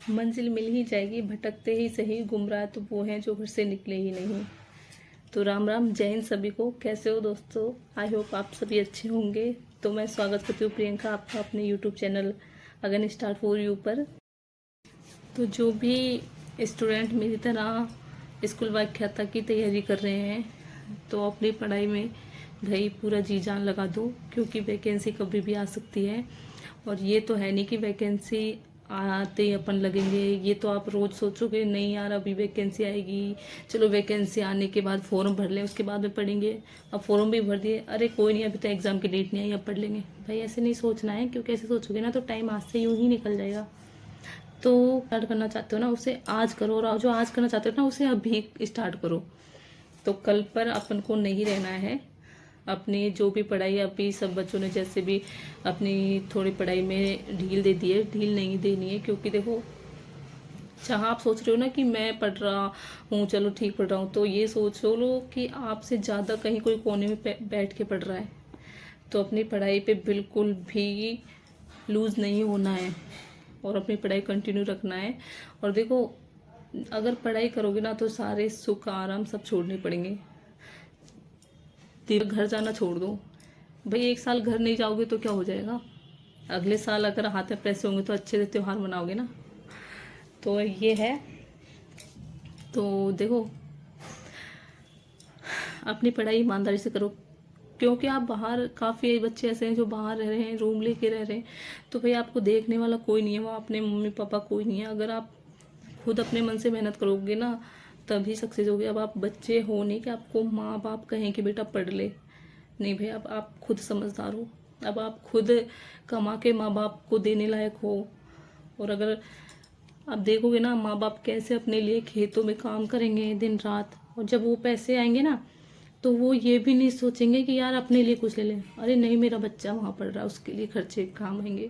मंजिल मिल ही जाएगी, भटकते ही सही, गुमराह तो वो हैं जो घर से निकले ही नहीं। तो राम राम, जय हिंद सभी को। कैसे हो दोस्तों? आई होप आप सभी अच्छे होंगे। तो मैं स्वागत करती हूँ प्रियंका आपका अपने YouTube channel again start for you पर। तो जो भी स्टूडेंट मेरी तरह स्कूल व्याख्याता की तैयारी कर रहे हैं, तो अपनी पढ़ाई में भाई पूरा जी जान लगा दो, क्योंकि वैकेंसी कभी भी आ सकती है। और ये तो है नहीं कि वैकेंसी आते ही अपन लगेंगे। ये तो आप रोज़ सोचोगे नहीं यार अभी वैकेंसी आएगी, चलो वैकेंसी आने के बाद फॉर्म भर लें, उसके बाद में पढ़ेंगे। अब फॉर्म भी भर दिए, अरे कोई नहीं अभी तो एग्ज़ाम की डेट नहीं आई, अब पढ़ लेंगे। भाई ऐसे नहीं सोचना है, क्योंकि ऐसे सोचोगे ना तो टाइम आज से यूं ही निकल जाएगा। तो स्टार्ट करना चाहते हो ना उसे आज करो, और जो आज करना चाहते हो ना उसे अभी स्टार्ट करो। तो कल पर अपन को नहीं रहना है। अपनी जो भी पढ़ाई, अभी सब बच्चों ने जैसे भी अपनी थोड़ी पढ़ाई में ढील दे दी है, ढील नहीं देनी है। क्योंकि देखो, जहाँ आप सोच रहे हो ना कि मैं पढ़ रहा हूँ, चलो ठीक पढ़ रहा हूँ, तो ये सोच लो कि आपसे ज़्यादा कहीं कोई कोने में बैठ के पढ़ रहा है। तो अपनी पढ़ाई पे बिल्कुल भी लूज़ नहीं होना है और अपनी पढ़ाई कंटिन्यू रखना है। और देखो, अगर पढ़ाई करोगे ना तो सारे सुख आराम सब छोड़ने पड़ेंगे। घर जाना छोड़ दो भाई, एक साल घर नहीं जाओगे तो क्या हो जाएगा? अगले साल अगर हाथ में पैसे होंगे तो अच्छे से त्योहार मनाओगे ना। तो ये है। तो देखो, अपनी पढ़ाई ईमानदारी से करो, क्योंकि आप बाहर, काफ़ी बच्चे ऐसे हैं जो बाहर रह रहे हैं, रूम लेके रह रहे हैं। तो भाई आपको देखने वाला कोई नहीं है, वहाँ अपने मम्मी पापा कोई नहीं है। अगर आप खुद अपने मन से मेहनत करोगे ना तभी सक्सेस होगी। अब आप बच्चे हो नहीं कि आपको माँ बाप कहें कि बेटा पढ़ ले, नहीं भाई। अब आप खुद समझदार हो, अब आप खुद कमा के माँ बाप को देने लायक हो। और अगर आप देखोगे ना माँ बाप कैसे अपने लिए खेतों में काम करेंगे दिन रात, और जब वो पैसे आएंगे ना तो वो ये भी नहीं सोचेंगे कि यार अपने लिए कुछ ले लें। अरे नहीं, मेरा बच्चा वहाँ पढ़ रहा है, उसके लिए खर्चे काम आएंगे।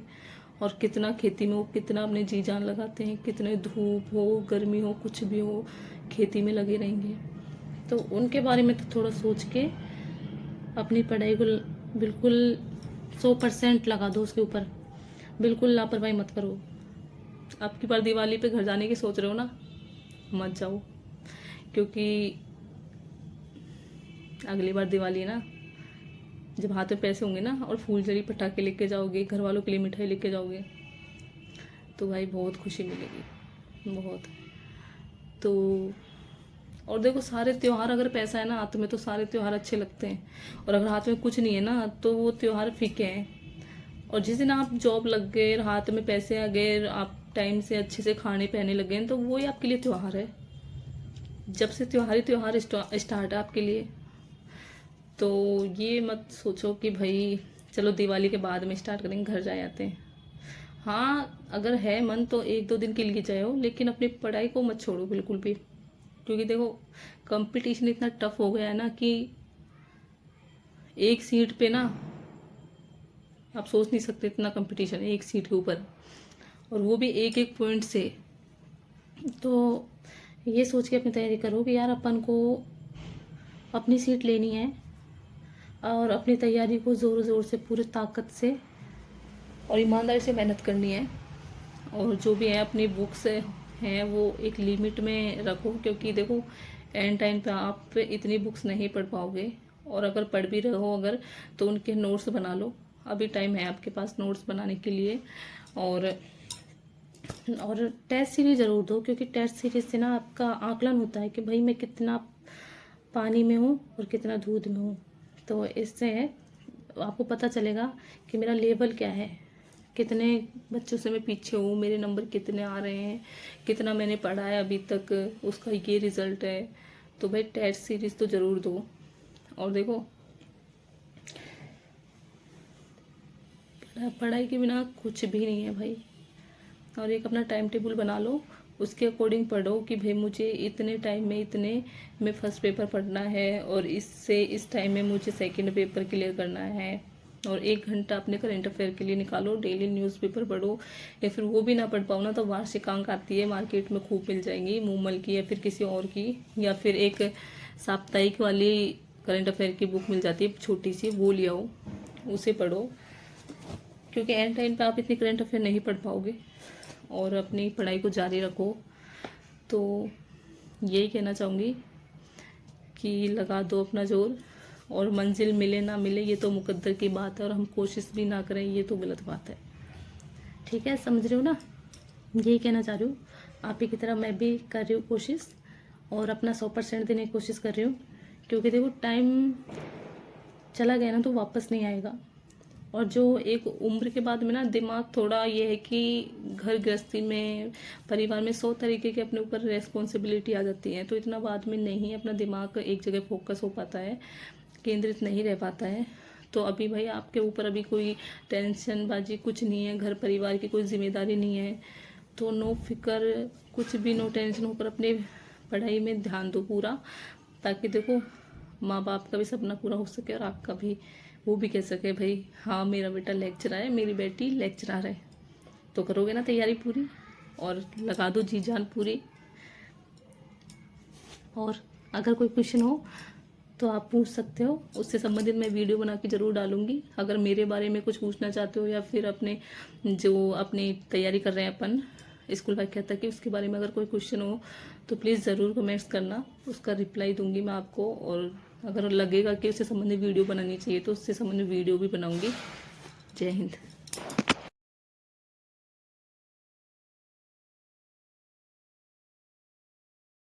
और कितना खेती में वो कितना अपने जी जान लगाते हैं, कितने धूप हो गर्मी हो कुछ भी हो खेती में लगे रहेंगे। तो उनके बारे में तो थोड़ा सोच के अपनी पढ़ाई को बिल्कुल 100% लगा दो उसके ऊपर। बिल्कुल लापरवाही मत करो। आपकी बार दिवाली पे घर जाने की सोच रहे हो ना, मत जाओ। क्योंकि अगली बार दिवाली है ना, जब हाथ में पैसे होंगे ना और फूलझड़ी पटाखे लेके जाओगे, घर वालों के लिए मिठाई लेके जाओगे, तो भाई बहुत खुशी मिलेगी, बहुत। तो और देखो, सारे त्यौहार, अगर पैसा है ना हाथ में तो सारे त्यौहार अच्छे लगते हैं। और अगर हाथ में कुछ नहीं है ना तो वो त्यौहार फीके हैं। और जिस दिन आप जॉब लग गए, हाथ में पैसे आ गए, आप टाइम से अच्छे से खाने पहने लग गए, तो वो ही आपके लिए त्यौहार है। जब से त्यौहार ही त्यौहार स्टार्ट है आपके लिए। तो ये मत सोचो कि भाई चलो दिवाली के बाद में स्टार्ट करेंगे, घर जाए आते हैं। हाँ, अगर है मन तो एक दो दिन के लिए जाओ, लेकिन अपनी पढ़ाई को मत छोड़ो बिल्कुल भी। क्योंकि देखो, कंपटीशन इतना टफ हो गया है ना कि एक सीट पे ना आप सोच नहीं सकते, इतना कंपटीशन है एक सीट के ऊपर, और वो भी एक एक पॉइंट से। तो ये सोच के अपनी तैयारी करो कि यार अपन को अपनी सीट लेनी है, और अपनी तैयारी को ज़ोर ज़ोर से पूरी ताकत से और ईमानदारी से मेहनत करनी है। और जो भी है अपनी बुक्स हैं वो एक लिमिट में रखो, क्योंकि देखो एंड टाइम पे आप इतनी बुक्स नहीं पढ़ पाओगे। और अगर पढ़ भी रहे हो अगर, तो उनके नोट्स बना लो, अभी टाइम है आपके पास नोट्स बनाने के लिए। और टेस्ट सीरीज ज़रूर दो, क्योंकि टेस्ट सीरीज से ना आपका आकलन होता है कि भाई मैं कितना पानी में हूँ और कितना दूध में हूँ। तो इससे आपको पता चलेगा कि मेरा लेवल क्या है, कितने बच्चों से मैं पीछे हूँ, मेरे नंबर कितने आ रहे हैं, कितना मैंने पढ़ा है अभी तक, उसका ये रिज़ल्ट है। तो भाई टेस्ट सीरीज़ तो ज़रूर दो। और देखो, पढ़ाई के बिना कुछ भी नहीं है भाई। और एक अपना टाइम टेबल बना लो, उसके अकॉर्डिंग पढ़ो कि भाई मुझे इतने टाइम में इतने में फर्स्ट पेपर पढ़ना है, और इससे इस टाइम में मुझे सेकंड पेपर क्लियर करना है। और 1 घंटा अपने करंट अफेयर के लिए निकालो, डेली न्यूज़पेपर पढ़ो। या फिर वो भी ना पढ़ पाओ ना तो वार्षिकांक आती है मार्केट में, खूब मिल जाएंगी, मूमल की या फिर किसी और की, या फिर एक साप्ताहिक वाली करंट अफेयर की बुक मिल जाती है छोटी सी, वो ले आओ, उसे पढ़ो। क्योंकि एंड टाइम पे आप इतनी करंट अफेयर नहीं पढ़ पाओगे। और अपनी पढ़ाई को जारी रखो। तो यही कहना चाहूँगी कि लगा दो अपना जोर, और मंजिल मिले ना मिले ये तो मुकद्दर की बात है, और हम कोशिश भी ना करें ये तो गलत बात है। ठीक है, समझ रहे हो ना? यही कहना चाह रही हूँ। आप ही की तरह मैं भी कर रही हूँ कोशिश, और अपना 100% देने की कोशिश कर रही हूँ, क्योंकि देखो टाइम चला गया ना तो वापस नहीं आएगा। और जो एक उम्र के बाद में ना दिमाग थोड़ा ये है कि घर गृहस्थी में, परिवार में 100 तरीके के अपने ऊपर रेस्पॉन्सिबिलिटी आ जाती है, तो इतना बाद में नहीं अपना दिमाग एक जगह फोकस हो पाता है, केंद्रित नहीं रह पाता है। तो अभी भाई आपके ऊपर अभी कोई टेंशन बाजी कुछ नहीं है, घर परिवार की कोई जिम्मेदारी नहीं है, तो नो फिक्र, कुछ भी नो टेंशन होकर अपने पढ़ाई में ध्यान दो पूरा, ताकि देखो माँ बाप का भी सपना पूरा हो सके, और आपका भी, वो भी कह सके भाई हाँ मेरा बेटा लेक्चरर है, मेरी बेटी लेक्चरर है। तो करोगे ना तैयारी पूरी, और लगा दो जी जान पूरी। और अगर कोई क्वेश्चन हो तो आप पूछ सकते हो, उससे संबंधित मैं वीडियो बना के ज़रूर डालूंगी। अगर मेरे बारे में कुछ पूछना चाहते हो, या फिर अपने जो अपनी तैयारी कर रहे हैं अपन स्कूल व्याख्याता की, उसके बारे में अगर कोई क्वेश्चन हो तो प्लीज़ ज़रूर कमेंट्स करना, उसका रिप्लाई दूंगी मैं आपको। और अगर लगेगा कि उससे संबंधित वीडियो बनानी चाहिए तो उससे संबंधित वीडियो भी बनाऊंगी। जय हिंद।